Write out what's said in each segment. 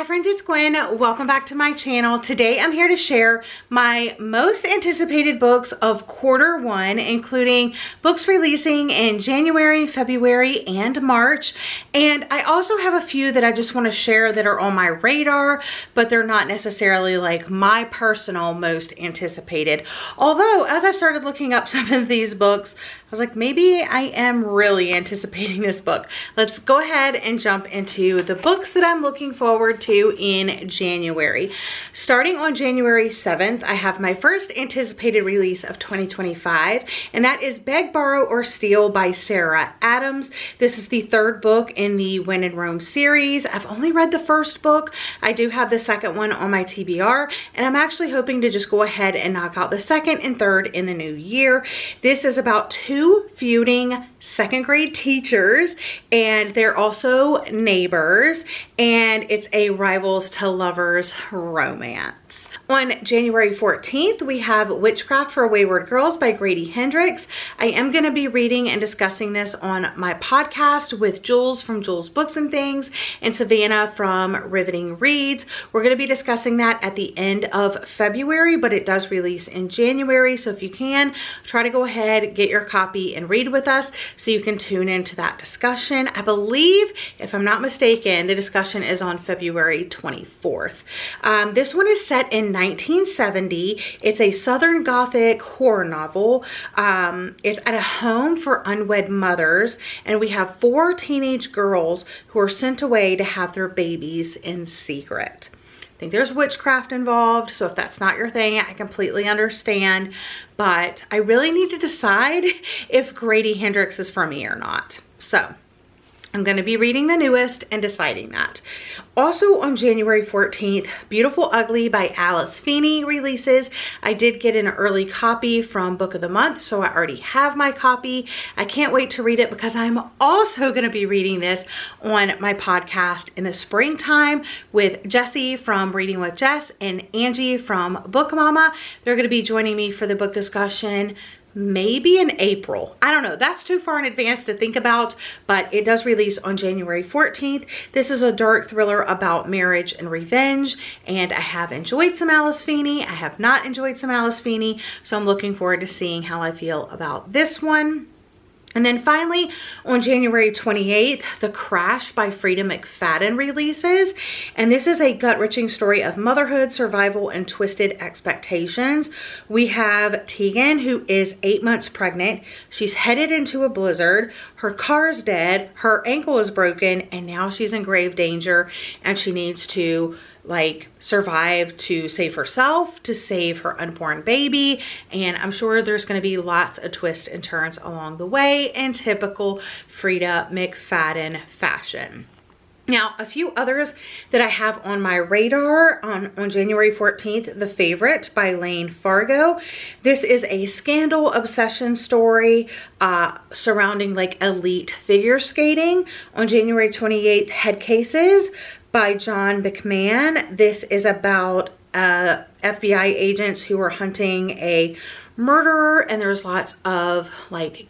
Hi friends, it's Gwen. Welcome back to my channel. Today I'm here to share my most anticipated books of Q1, including books releasing in January, February, and March. And I also have a few that I just want to share that are on my radar, but they're not necessarily like my personal most anticipated. Although, as I started looking up some of these books, I was like, maybe I am really anticipating this book. Let's go ahead and jump into the books that I'm looking forward to in January. Starting on January 7th, I have my first anticipated release of 2025, and that is Beg, Borrow, or Steal by Sarah Adams. This is the third book in the When in Rome series. I've only read the first book. I do have the second one on my TBR, and I'm actually hoping to just go ahead and knock out the second and third in the new year. This is about two feuding second grade teachers, and they're also neighbors, and it's a rivals to lovers romance. On January 14th, we have Witchcraft for Wayward Girls by Grady Hendrix. I am going to be reading and discussing this on my podcast with Jules from Jules Books and Things and Savannah from Riveting Reads. We're going to be discussing that at the end of February, but it does release in January. So if you can, try to go ahead, get your copy and read with us so you can tune into that discussion. I believe, if I'm not mistaken, the discussion is on February 24th. This one is set in 1970. It's a Southern Gothic horror novel. It's at a home for unwed mothers, and we have 4 teenage girls who are sent away to have their babies in secret. I think there's witchcraft involved, so if that's not your thing, I completely understand, but I really need to decide if Grady Hendrix is for me or not. So I'm going to be reading the newest and deciding that. Also on January 14th, Beautiful Ugly by Alice Feeney releases. I did get an early copy from Book of the Month, so I already have my copy. I can't wait to read it because I'm also going to be reading this on my podcast in the springtime with Jessie from Reading with Jess and Angie from Book Mama. They're going to be joining me for the book discussion maybe in April. I don't know. That's too far in advance to think about, but it does release on January 14th. This is a dark thriller about marriage and revenge, and I have enjoyed some Alice Feeney. I have not enjoyed some Alice Feeney, so I'm looking forward to seeing how I feel about this one. And then finally, on January 28th, The Crash by Freida McFadden releases. And this is a gut-wrenching story of motherhood, survival, and twisted expectations. We have Tegan, who is 8 months pregnant. She's headed into a blizzard. Her car's dead. Her ankle is broken. And now she's in grave danger. And she needs to survive to save herself, to save her unborn baby, and I'm sure there's going to be lots of twists and turns along the way in typical Freida McFadden fashion. Now, a few others that I have on my radar on January 14th, The Favorite by Lane Fargo. This is a scandal obsession story surrounding elite figure skating. On January 28th, Head Cases by John Bickman. This is about FBI agents who are hunting a murderer, and there's lots of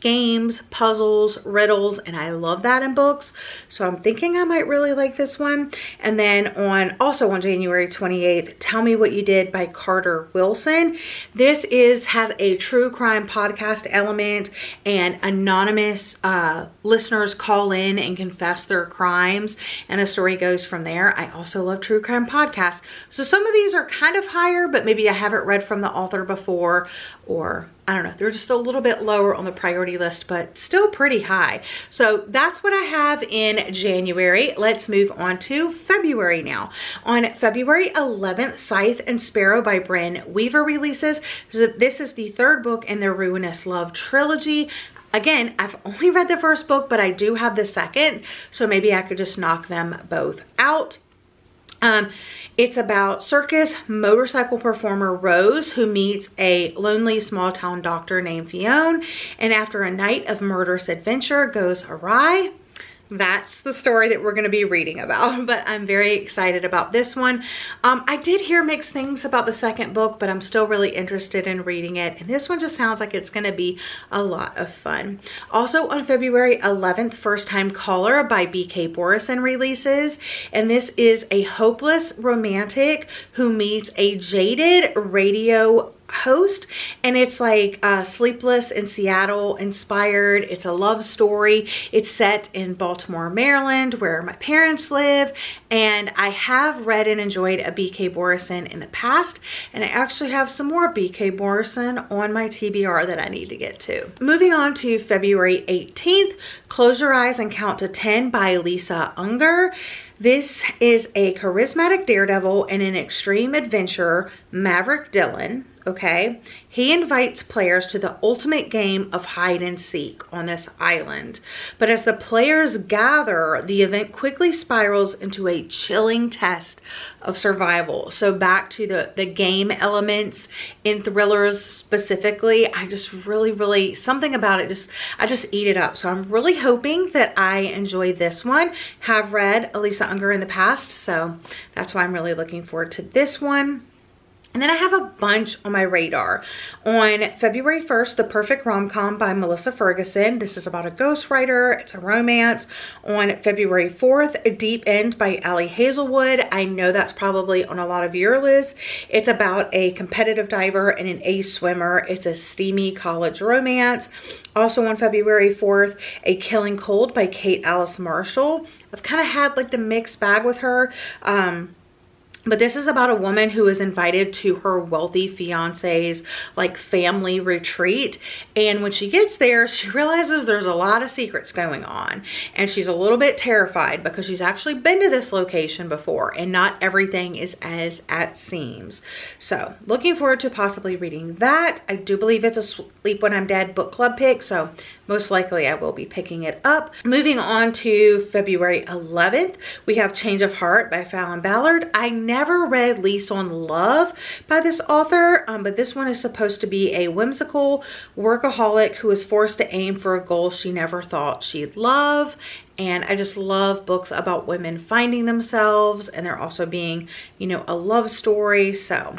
games, puzzles, riddles, and I love that in books, so I'm thinking I might really like this one. And then also on January 28th, Tell Me What You Did by Carter Wilson. This has a true crime podcast element, and anonymous listeners call in and confess their crimes, and the story goes from there. I also love true crime podcasts, so some of these are kind of higher, but maybe I haven't read from the author before, or I don't know, they're just a little bit lower on the priority list, but still pretty high. So that's what I have in January. Let's move on to February now. On February 11th, Scythe and Sparrow by Bryn Weaver releases. So this is the third book in their Ruinous Love trilogy. Again, I've only read the first book, but I do have the second, so maybe I could just knock them both out. It's about circus motorcycle performer Rose, who meets a lonely small town doctor named Fionn, and after a night of murderous adventure goes awry, that's the story that we're going to be reading about, but I'm very excited about this one. I did hear mixed things about the second book, but I'm still really interested in reading it, and this one just sounds like it's going to be a lot of fun. Also on February 11th, First Time Caller by B.K. Borison releases, and this is a hopeless romantic who meets a jaded radio host, and it's like Sleepless in Seattle inspired. It's a love story. It's set in Baltimore, Maryland, where my parents live, and I have read and enjoyed a B.K. Borison in the past, and I actually have some more B.K. Borison on my TBR that I need to get to. Moving on to February 18th, Close Your Eyes and Count to 10 by Lisa Unger. This is a charismatic daredevil and an extreme adventurer, Maverick Dillon. Okay, he invites players to the ultimate game of hide and seek on this island. But as the players gather, the event quickly spirals into a chilling test of survival. So back to the game elements in thrillers specifically, I just really, something about it, I just eat it up. So I'm really hoping that I enjoy this one. Have read Lisa Unger in the past, so that's why I'm really looking forward to this one. And then I have a bunch on my radar. On February 1st, The Perfect Rom-Com by Melissa Ferguson. This is about a ghostwriter. It's a romance. On February 4th, A Deep End by Ali Hazelwood. I know that's probably on a lot of your lists. It's about a competitive diver and an ace swimmer. It's a steamy college romance. Also on February 4th, A Killing Cold by Kate Alice Marshall. I've kind of had like the mixed bag with her. But this is about a woman who is invited to her wealthy fiance's like family retreat. And when she gets there, she realizes there's a lot of secrets going on. And she's a little bit terrified because she's actually been to this location before and not everything is as it seems. So looking forward to possibly reading that. I do believe it's a Sleep When I'm Dead book club pick. So most likely I will be picking it up. Moving on to February 11th, we have Change of Heart by Fallon Ballard. I never read Lease on Love by this author, but this one is supposed to be a whimsical workaholic who is forced to aim for a goal she never thought she'd love. And I just love books about women finding themselves and there also being, you know, a love story. So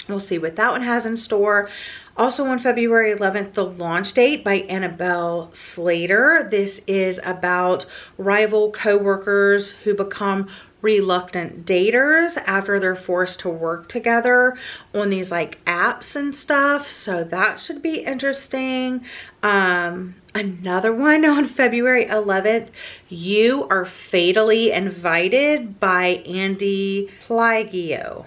we'll see what that one has in store. Also on February 11th, The Launch Date by Annabelle Slater. This is about rival co-workers who become reluctant daters after they're forced to work together on these like apps and stuff. So that should be interesting. Another one on February 11th, You Are Fatally Invited by Andy Pliego.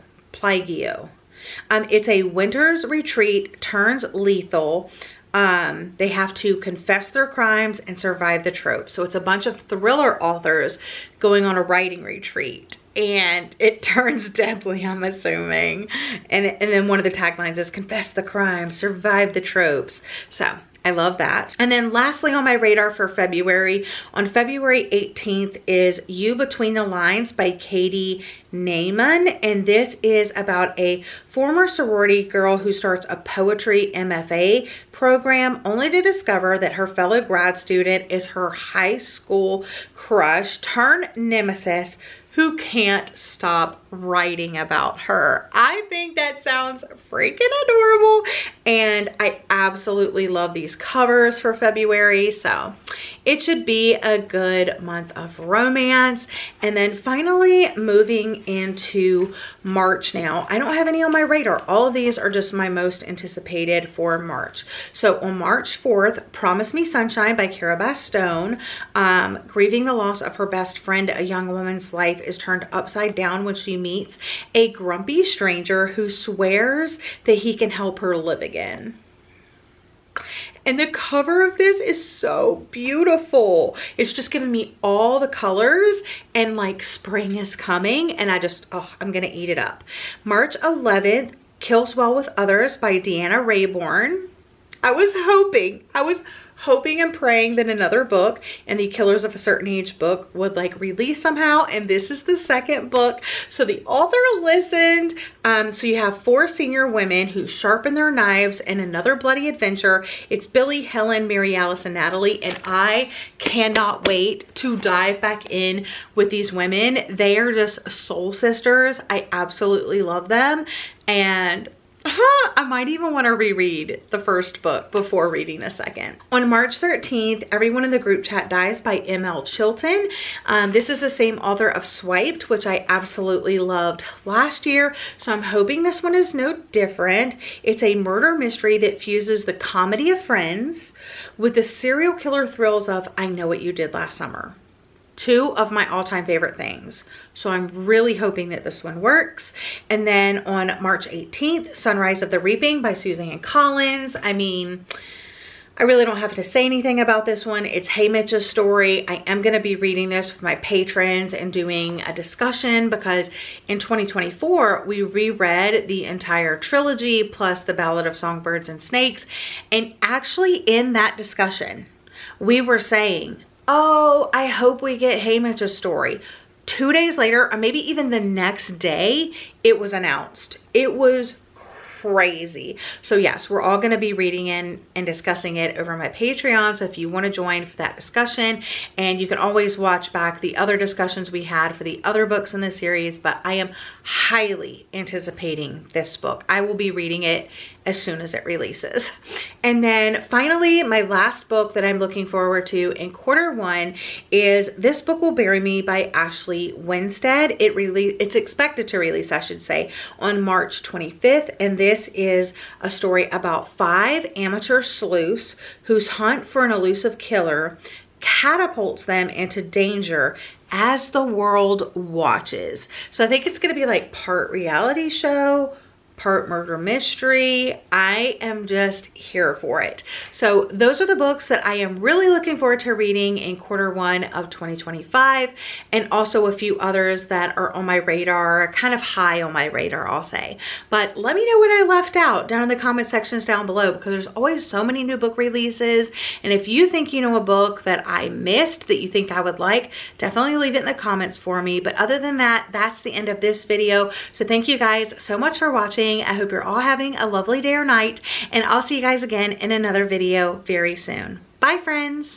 It's a winter's retreat turns lethal. They have to confess their crimes and survive the tropes. So it's a bunch of thriller authors going on a writing retreat. And it turns deadly, I'm assuming. And then one of the taglines is confess the crimes, survive the tropes. So I love that. And then lastly on my radar for February, on February 18th is You Between the Lines by Katie Naiman. And this is about a former sorority girl who starts a poetry MFA program only to discover that her fellow grad student is her high school crush turned nemesis who can't stop writing about her. I think that sounds freaking adorable and I absolutely love these covers for February. So it should be a good month of romance. And then finally moving into March now. I don't have any on my radar. All of these are just my most anticipated for March. So on March 4th, Promise Me Sunshine by Kara Bastone. Grieving the loss of her best friend, a young woman's life is turned upside down when she meets a grumpy stranger who swears that he can help her live again. And the cover of this is so beautiful. It's just giving me all the colors and like spring is coming and I'm gonna eat it up. March 11th, Kills Well with Others by Deanna Raybourn. I was hoping and praying that another book and the Killers of a Certain Age book would like release somehow, and this is the second book. So the author listened. So you have 4 senior women who sharpen their knives in another bloody adventure. It's Billy, Helen, Mary Alice, and Natalie, and I cannot wait to dive back in with these women. They are just soul sisters. I absolutely love them, and I might even want to reread the first book before reading the second. On March 13th, Everyone in the Group Chat Dies by M.L. Chilton. This is the same author of Swiped, which I absolutely loved last year, so I'm hoping this one is no different. It's a murder mystery that fuses the comedy of Friends with the serial killer thrills of I Know What You Did Last Summer. 2 of my all-time favorite things. So I'm really hoping that this one works. And then on March 18th, Sunrise of the Reaping by Suzanne Collins. I mean, I really don't have to say anything about this one. It's Haymitch's story. I am going to be reading this with my patrons and doing a discussion because in 2024, we reread the entire trilogy plus the Ballad of Songbirds and Snakes. And actually in that discussion, we were saying, oh, I hope we get Haymitch's story. 2 days later, or maybe even the next day, it was announced. It was crazy. So yes, we're all going to be reading in and discussing it over my Patreon. So if you want to join for that discussion, and you can always watch back the other discussions we had for the other books in the series, but I am highly anticipating this book. I will be reading it as soon as it releases. And then finally, my last book that I'm looking forward to in Q1 is This Book Will Bury Me by Ashley Winstead. It's expected to release, I should say, on March 25th. And this is a story about 5 amateur sleuths whose hunt for an elusive killer catapults them into danger as the world watches. So I think it's going to be like part reality show, part murder mystery. I am just here for it. So those are the books that I am really looking forward to reading in Q1 of 2025, and also a few others that are on my radar, kind of high on my radar, I'll say. But let me know what I left out down in the comment sections down below, because there's always so many new book releases. And if you think you know a book that I missed that you think I would like, definitely leave it in the comments for me. But other than that, that's the end of this video. So thank you guys so much for watching. I hope you're all having a lovely day or night, and I'll see you guys again in another video very soon. Bye, friends.